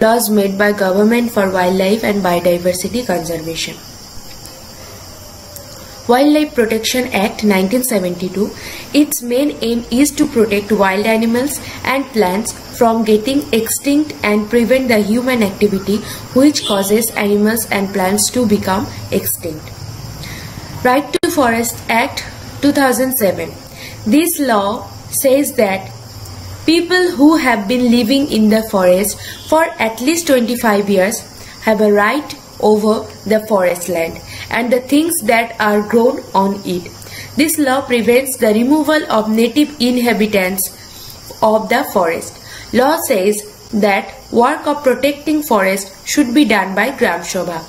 laws made by government for wildlife and biodiversity conservation. Wildlife Protection Act 1972, its main aim is to protect wild animals and plants from getting extinct and prevent the human activity which causes animals and plants to become extinct. Right to Forest Act 2007. This law says that people who have been living in the forest for at least 25 years have a right over the forest land and the things that are grown on it. This law prevents the removal of native inhabitants of the forest. Law says that work of protecting forest should be done by Gram Sabha.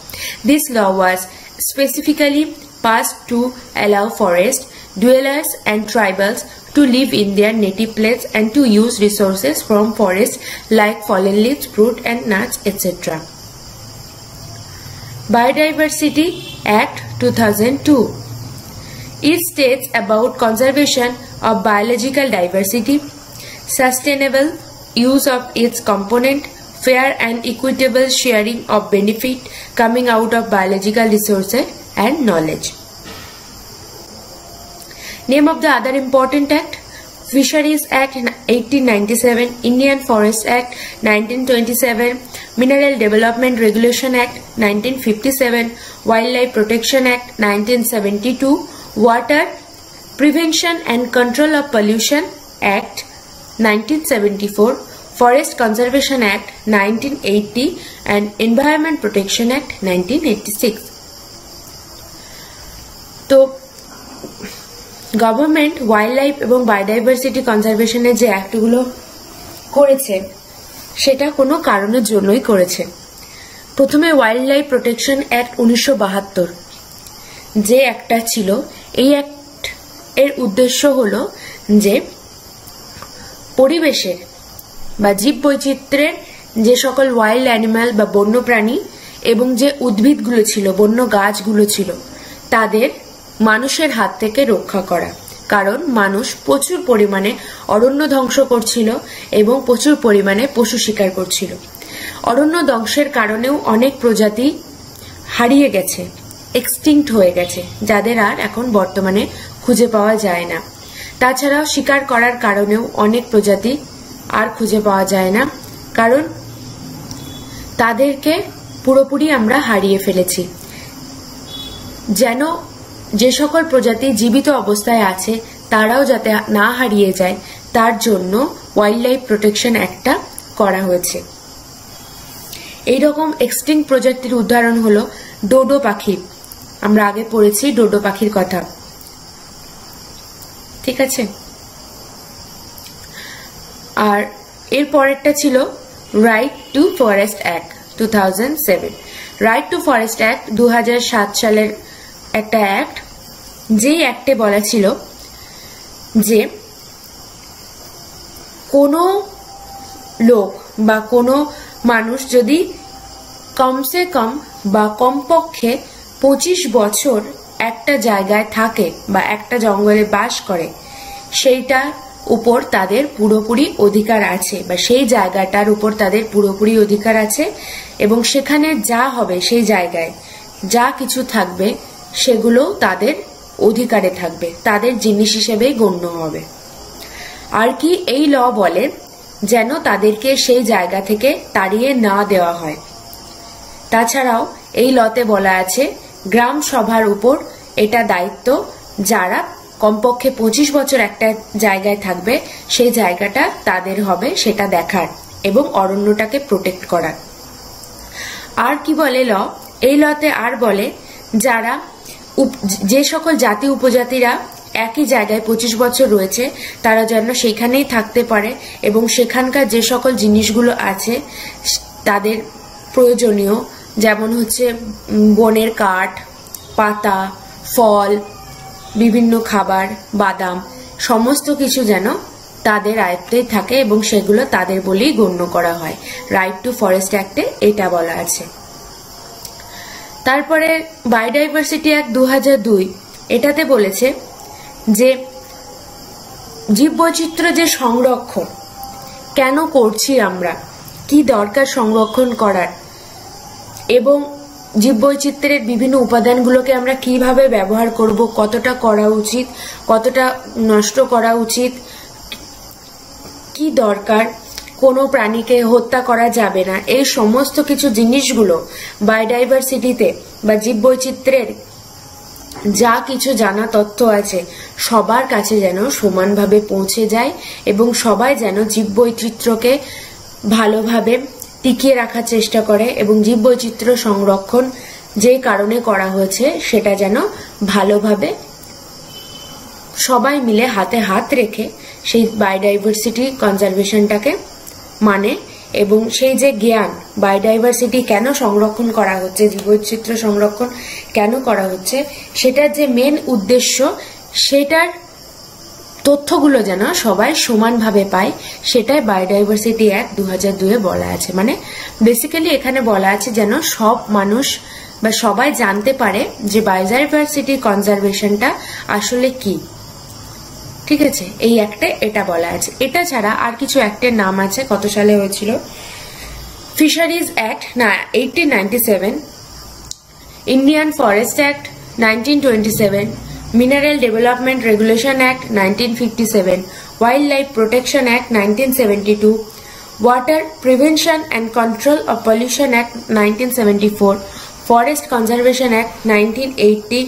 This law was specifically passed to allow forest dwellers and tribals to live in their native place and to use resources from forest like fallen leaves, fruit and nuts, etc. Biodiversity Act 2002. It states about conservation of biological diversity, sustainable use of its component, fair and equitable sharing of benefit coming out of biological resources and knowledge. Name of the other important act: Fisheries Act 1897, Indian Forest Act 1927, Mineral Development Regulation Act 1957, Wildlife Protection Act 1972, Water Prevention and Control of Pollution Act 1974, Forest Conservation Act 1980 and Environment Protection Act 1986. তো government wild এবং biodiversity কনজারভেশনের যে অ্যাক্টগুলো করেছে সেটা কোনো কারণের জন্যই করেছে। প্রথমে ওয়াইল্ড লাইফ প্রোটেকশন অ্যাক্ট 1972 যে অ্যাক্টটা ছিল, এই অ্যাক্ট এর উদ্দেশ্য হলো যে পরিবেশের বা জীববৈচিত্র্যের যে সকল ওয়াইল্ড অ্যানিমাল বা বন্যপ্রাণী এবং যে উদ্ভিদগুলো ছিল, বন্য গাছগুলো ছিল, তাদের মানুষের হাত থেকে রক্ষা করা। কারণ মানুষ প্রচুর পরিমাণে অরণ্য ধ্বংস করছিল এবং প্রচুর পরিমাণে পশু শিকার করছিল। অরণ্য ধ্বংসের কারণেও অনেক প্রজাতি হারিয়ে গেছে, এক্সটিংক্ট হয়ে গেছে, যাদের আর এখন বর্তমানে খুঁজে পাওয়া যায় না। তাছাড়াও শিকার করার কারণেও অনেক প্রজাতি আর খুঁজে পাওয়া যায় না, কারণ তাদেরকে পুরোপুরি আমরা হারিয়ে ফেলেছি। যেন যে সকল প্রজাতি জীবিত অবস্থায় আছে তারাও যাতে না হারিয়ে যায় তার জন্য ওয়াইল্ড লাইফ প্রোটেকশন অ্যাক্টটা করা হয়েছে। এইরকম এক্সটিংক্ট প্রজাতির উদাহরণ হলো ডোডো পাখি। আমরা আগে পড়েছি ডোডো পাখির কথা, ঠিক আছে। আর এর পরেরটা ছিল right two forest act 2007। Right two forest act 2007 সালের একটা অ্যাক্ট, যেই অ্যাক্টে বলা ছিল যে কোনো লোক বা কোনো মানুষ যদি কমসে কম বা কমপক্ষে 25 বছর একটা জায়গায় থাকে বা একটা জঙ্গলে বাস করে, সেইটার উপর তাদের পুরোপুরি অধিকার আছে বা সেই জায়গাটার উপর তাদের পুরোপুরি অধিকার আছে এবং সেখানে যা হবে, সেই জায়গায় যা কিছু থাকবে সেগুলো তাদের অধিকারে থাকবে, তাদের জিনিস হিসেবে গণ্য হবে। আর কি এই ল বলে যেন তাদেরকে সেই জায়গা থেকে তাড়িয়ে না দেওয়া হয়। তাছাড়াও এই লতে বলা আছে গ্রাম সভার উপর এটা দায়িত্ব, যারা কমপক্ষে 25 বছর একটা জায়গায় থাকবে সেই জায়গাটা তাদের হবে সেটা দেখার এবং অরণ্যটাকে প্রোটেক্ট করার। আর কি বলে ল? এই লতে আর বলে যারা যে সকল জাতি উপজাতিরা একই জায়গায় 25 বছর রয়েছে তারা যেন সেখানেই থাকতে পারে এবং সেখানকার যে সকল জিনিসগুলো আছে তাদের প্রয়োজনীয়, যেমন হচ্ছে বনের কাঠ, পাতা, ফল, বিভিন্ন খাবার, বাদাম, সমস্ত কিছু যেন তাদের আয়ত্তেই থাকে এবং সেগুলো তাদের বলেই গণ্য করা হয়। রাইট টু ফরেস্ট অ্যাক্টে এটা বলা আছে। তারপরে বায়োডাইভার্সিটি অ্যাক্ট 2002, এটাতে বলেছে যে জীববৈচিত্র্য যে সংরক্ষণ কেন করছি আমরা, কি দরকার সংরক্ষণ করার, এবং জীববৈচিত্র্যের বিভিন্ন উপাদানগুলোকে আমরা কিভাবে ব্যবহার করব, কতটা করা উচিত, কতটা নষ্ট করা উচিত, কি দরকার, কোনো প্রাণীকে হত্যা করা যাবে না, এই সমস্ত কিছু জিনিসগুলো বায়োডাইভার্সিটিতে বা জীববৈচিত্র্যের যা কিছু জানা তথ্য আছে সবার কাছে যেন সমানভাবে পৌঁছে যায় এবং সবাই যেন জীববৈচিত্র্যকে ভালোভাবে টিকিয়ে রাখার চেষ্টা করে এবং জীববৈচিত্র্য সংরক্ষণ যে কারণে করা হয়েছে সেটা যেন ভালোভাবে সবাই মিলে হাতে হাত রেখে সেই বায়োডাইভার্সিটি কনজারভেশনটাকে মানে, এবং সেই যে জ্ঞান বায়োডাইভার্সিটি কেন সংরক্ষণ করা হচ্ছে, জীববৈচিত্র্য সংরক্ষণ কেন করা হচ্ছে, সেটার যে মেন উদ্দেশ্য সেটার তথ্যগুলো যেন সবাই সমানভাবে পায়, সেটাই বায়োডাইভার্সিটি অ্যাক্ট 2002 বলা আছে। মানে বেসিক্যালি এখানে বলা আছে যেন সব মানুষ বা সবাই জানতে পারে যে বায়োডাইভার্সিটি কনজারভেশনটা আসলে কি। ঠিক আছে, এই অ্যাক্টে এটা বলা আছে। এটা ছাড়া আর কিছু অ্যাক্টের নাম আছে, কত সালে হয়েছিল, fisheries act 1897, Indian forest act 1927, mineral development regulation act 1957, wild life protection act 1972, water prevention and control of pollution act 1974, forest conservation act 1980,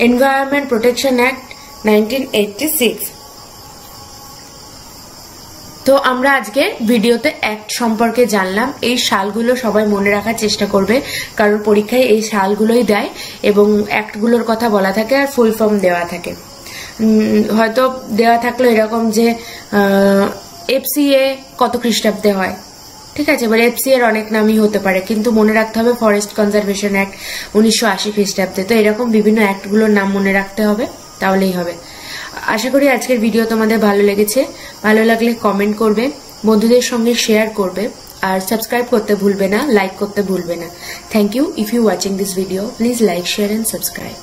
environment protection act 1986। তো আমরা আজকে ভিডিওতে অ্যাক্ট সম্পর্কে জানলাম। এই সালগুলো সবাই মনে রাখার চেষ্টা করবে, কারণ পরীক্ষায় এই সালগুলোই দেয় এবং অ্যাক্টগুলোর কথা বলা থাকে আর ফুল ফর্ম দেওয়া থাকে। হয়তো দেওয়া থাকলো এরকম যে এফসিএ কত খ্রিস্টাব্দে হয়, ঠিক আছে, এবার এফসি এর অনেক নামই হতে পারে, কিন্তু মনে রাখতে হবে ফরেস্ট কনজারভেশন অ্যাক্ট 1980 খ্রিস্টাব্দে। তো এরকম বিভিন্ন অ্যাক্টগুলোর নাম মনে রাখতে হবে, তাহলেই হবে। আশা করি আজকের ভিডিও তোমাদের ভালো লেগেছে। ভালো লাগলে কমেন্ট করবে, বন্ধুদের সঙ্গে শেয়ার করবে, আর সাবস্ক্রাইব করতে ভুলবে না, লাইক করতে ভুলবে না। Thank you. If you watching this video, please like, share and subscribe.